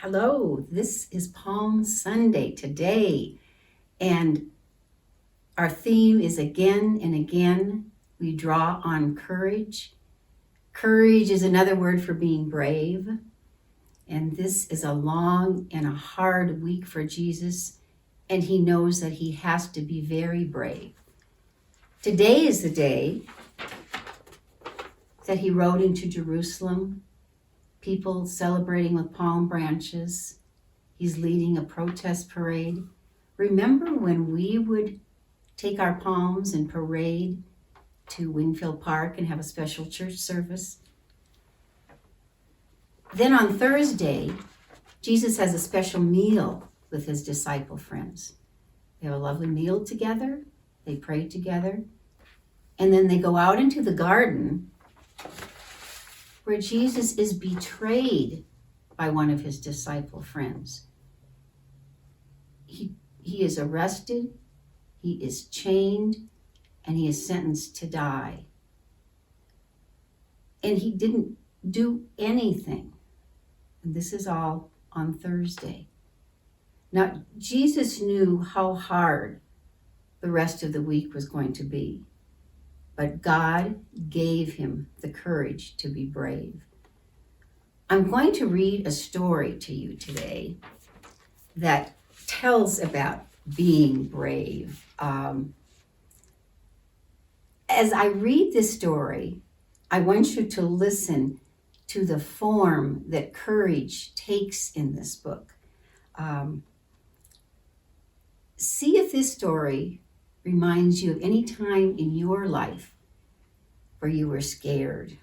Hello, this is Palm Sunday today, and our theme is again and again, we draw on courage. Courage is another word for being brave, and this is a long and a hard week for Jesus, and he knows that he has to be very brave. Today is the day that he rode into Jerusalem, people celebrating with palm branches. He's leading a protest parade. Remember when we would take our palms and parade to Wingfield Park and have a special church service? Then on Thursday, Jesus has a special meal with his disciple friends. They have a lovely meal together, they pray together, and then they go out into the garden where Jesus is betrayed by one of his disciple friends. He is arrested, he is chained, and he is sentenced to die. And he didn't do anything. And this is all on Thursday. Now, Jesus knew how hard the rest of the week was going to be. But God gave him the courage to be brave. I'm going to read a story to you today that tells about being brave. As I read this story, I want you to listen to the form that courage takes in this book. See if this story reminds you of any time in your life where you were scared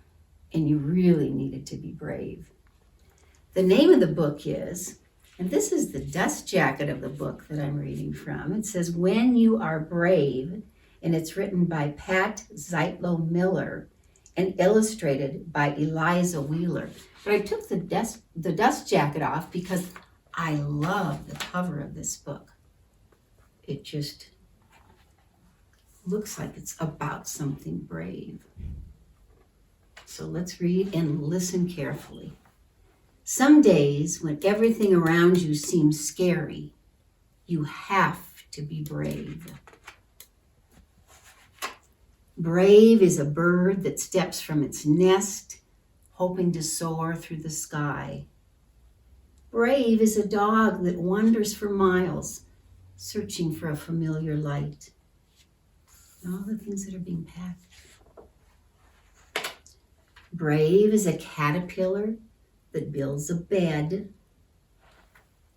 and you really needed to be brave. The name of the book is, and this is the dust jacket of the book that I'm reading from. It says, When You Are Brave, and it's written by Pat Zeitlo Miller and illustrated by Eliza Wheeler. But I took the dust jacket off because I love the cover of this book. It just looks like it's about something brave. So let's read and listen carefully. Some days when everything around you seems scary, you have to be brave. Brave is a bird that steps from its nest, hoping to soar through the sky. Brave is a dog that wanders for miles, searching for a familiar light. And all the things that are being packed. Brave is a caterpillar that builds a bed,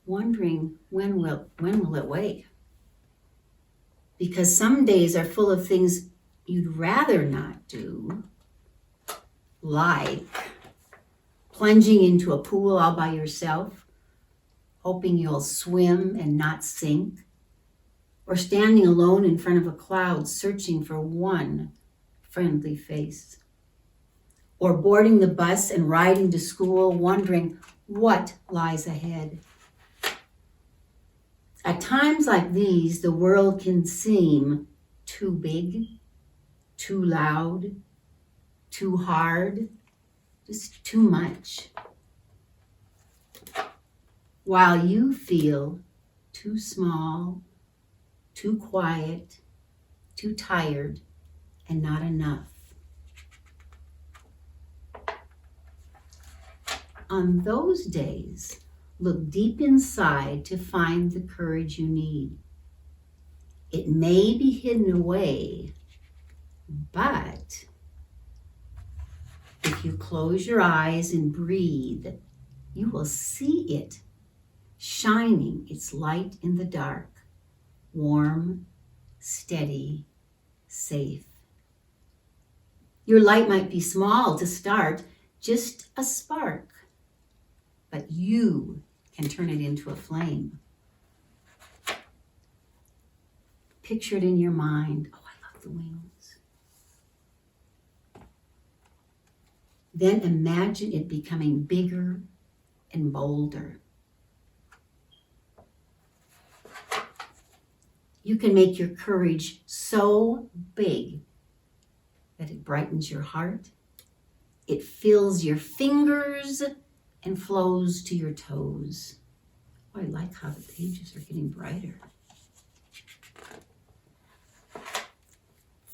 wondering when will it wake? Because some days are full of things you'd rather not do, like plunging into a pool all by yourself, hoping you'll swim and not sink, or standing alone in front of a cloud searching for one friendly face, or boarding the bus and riding to school wondering what lies ahead. At times like these, the world can seem too big, too loud, too hard, just too much. While you feel too small, too quiet, too tired, and not enough. On those days, look deep inside to find the courage you need. It may be hidden away, but if you close your eyes and breathe, you will see it shining its light in the dark. Warm, steady, safe. Your light might be small to start, just a spark, but you can turn it into a flame. Picture it in your mind. Oh, I love the wings. Then imagine it becoming bigger and bolder. You can make your courage so big that it brightens your heart, it fills your fingers, and flows to your toes. Oh, I like how the pages are getting brighter.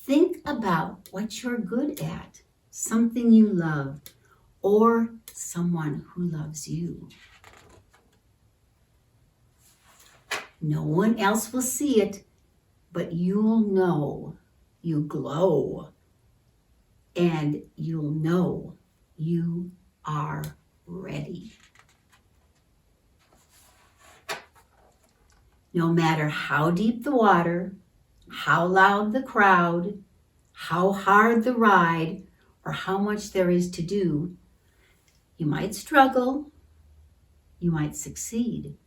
Think about what you're good at, something you love, or someone who loves you. No one else will see it, but you'll know you glow, and you'll know you are ready. No matter how deep the water, how loud the crowd, how hard the ride, or how much there is to do, you might struggle, you might succeed.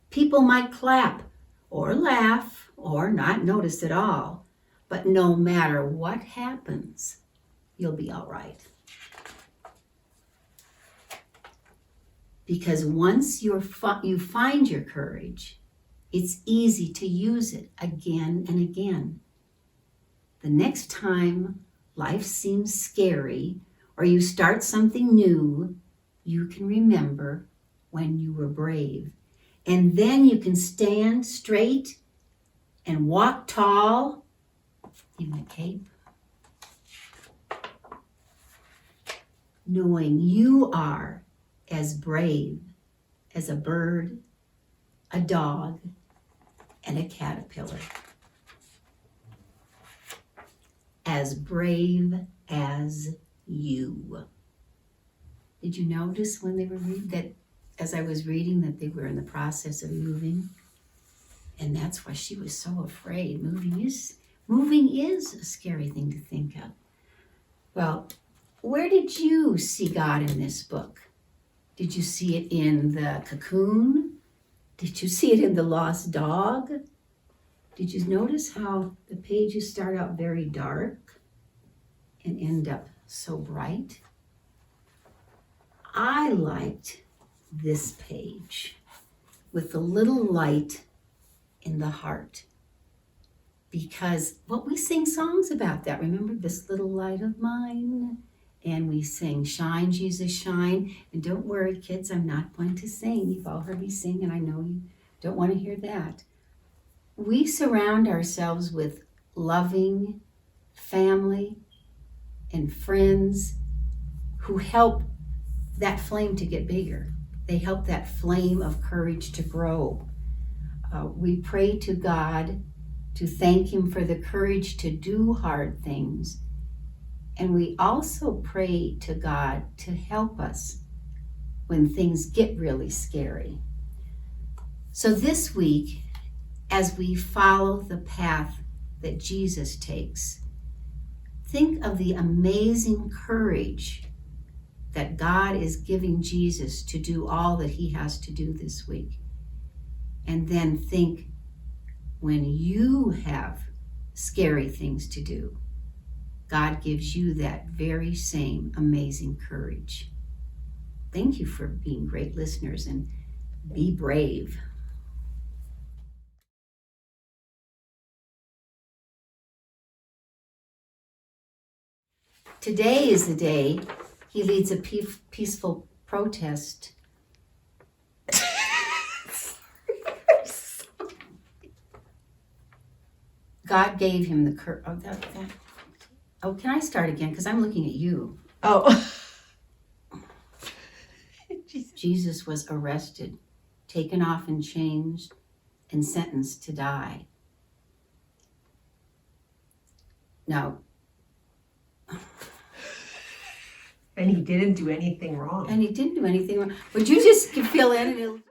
People might clap or laugh or not notice at all, but no matter what happens, you'll be all right. Because once you find your courage, it's easy to use it again and again. The next time life seems scary or you start something new, you can remember when you were brave. And then you can stand straight and walk tall, even a cape, knowing you are as brave as a bird, a dog, and a caterpillar. As brave as you. Did you notice when they were reading that, as I was reading, that they were in the process of moving? And that's why she was so afraid. Moving is a scary thing to think of. Well, where did you see God in this book? Did you see it in the cocoon? Did you see it in the lost dog? Did you notice how the pages start out very dark and end up so bright? I liked this page with the little light in the heart, because we sing songs about that. Remember, this little light of mine? And we sing, shine, Jesus, shine. And don't worry, kids, I'm not going to sing. You've all heard me sing, and I know you don't want to hear that. We surround ourselves with loving family and friends who help that flame to get bigger. They help that flame of courage to grow. We pray to God to thank Him for the courage to do hard things. And we also pray to God to help us when things get really scary. So this week, as we follow the path that Jesus takes, think of the amazing courage that God is giving Jesus to do all that He has to do this week. And then think, when you have scary things to do, God gives you that very same amazing courage. Thank you for being great listeners, and be brave. Today is the day he leads a peaceful protest. God gave him the courage. Oh, can I start again? Because I'm looking at you. Oh. Jesus was arrested, taken off in chains, and sentenced to die. Now, And he didn't do anything wrong. and he didn't do anything wrong. Would you just fill in?